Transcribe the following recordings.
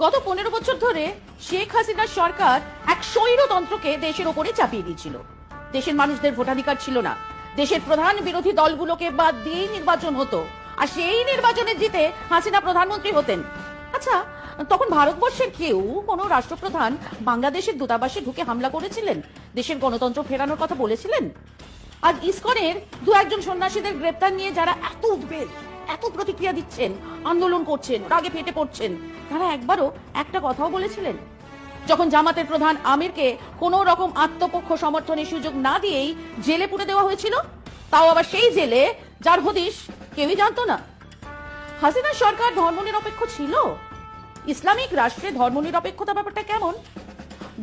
গত 15 বছর ধরে শেখ হাসিনার সরকার এক স্বৈরতন্ত্রকে দেশের ওপরে চাপিয়ে দিয়েছিল। দেশের মানুষদের ভোটাধিকার ছিল না। দেশের প্রধান বিরোধী দলগুলোকে বাদ দিয়েই নির্বাচন হতো, আর সেই নির্বাচনে জিতে হাসিনা প্রধানমন্ত্রী হতেন। আচ্ছা, তখন ভারতবর্ষের কেউ কোনো রাষ্ট্রপ্রধান বাংলাদেশের দূতাবাসে ঢুকে হামলা করেছিলেন, দেশের গণতন্ত্র ফেরানোর কথা বলেছিলেন? আজ ইসকনের দু একজন সন্ন্যাসীদের গ্রেপ্তার নিয়ে যারা এত উদ্বেগ, এত প্রতিক্রিয়া দিচ্ছেন, আন্দোলন করছেন, রাগে ফেটে পড়ছেন, তারা একবারও একটা কথাও বলেছিলেন? যখন জামাতের প্রধান আমিরকে কোন রকম আত্মপক্ষ সমর্থনের সুযোগ না দিয়েই জেলে পুরে দেওয়া হয়েছিল, তাও আবার সেই জেলে যার হদিশ কেউই জানতো না। হাসিনা সরকার ধর্মনিরপেক্ষ ছিল? ইসলামিক রাষ্ট্রে ধর্মনিরপেক্ষতা ব্যাপারটা কেমন?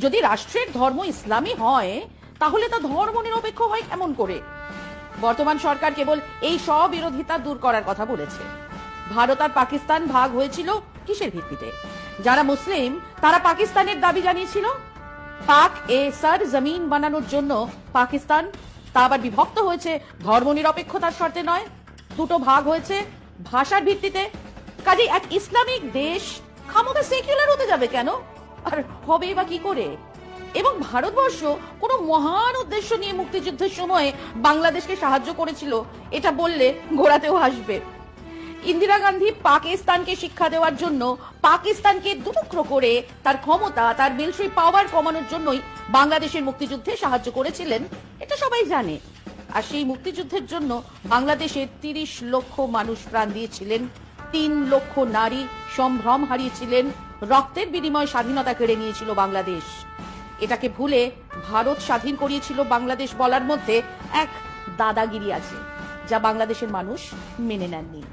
যদি রাষ্ট্রের ধর্ম ইসলামী হয়, তাহলে তা ধর্মনিরপেক্ষ হয় কেমন করে? বর্তমান সরকার কেবল এই স্ববিরোধিতা দূর করার কথা বলেছে। ভারত আর পাকিস্তান ভাগ হয়েছিল কিসের ভিত্তিতে? যারা মুসলিম তারা পাকিস্তানের দাবি জানিয়েছিল। পাক এ সার জমিন বানানোর জন্য পাকিস্তান, তা আবার বিভক্ত হয়েছে ধর্মনিরপেক্ষতার শর্তে নয়। দুটো ভাগ হয়েছে ভাষার ভিত্তিতে। কাজে এক ইসলামিক দেশ খামোখা সেকুলার হতে যাবে কেন? আর হবে বা কি করে? এবং ভারতবর্ষ কোন মহান উদ্দেশ্য নিয়ে মুক্তিযুদ্ধের সময় বাংলাদেশকে সাহায্য করেছিল, এটা বললে ঘোরাতেও হাসবে। ইন্দিরা গান্ধী পাকিস্তানকে শিক্ষা দেওয়ার জন্য পাকিস্তানকে দুটুকরো করে তার ক্ষমতা, তার মিলিটারি পাওয়ার কমানোর জন্যই বাংলাদেশের মুক্তিযুদ্ধে সাহায্য করেছিলেন, এটা সবাই জানে। আর সেই মুক্তিযুদ্ধের জন্য বাংলাদেশের 30 লক্ষ মানুষ প্রাণ দিয়েছিলেন, 3 লক্ষ নারী সম্ভ্রম হারিয়েছিলেন, রক্তের বিনিময়ে স্বাধীনতা কেড়ে নিয়েছিল বাংলাদেশ। এটাকে ভুলে ভারত স্বাধীন করিয়েছিল বাংলাদেশ বলার মধ্যে এক দাদাগিরি আছে, যা বাংলাদেশের মানুষ মেনে নেননি।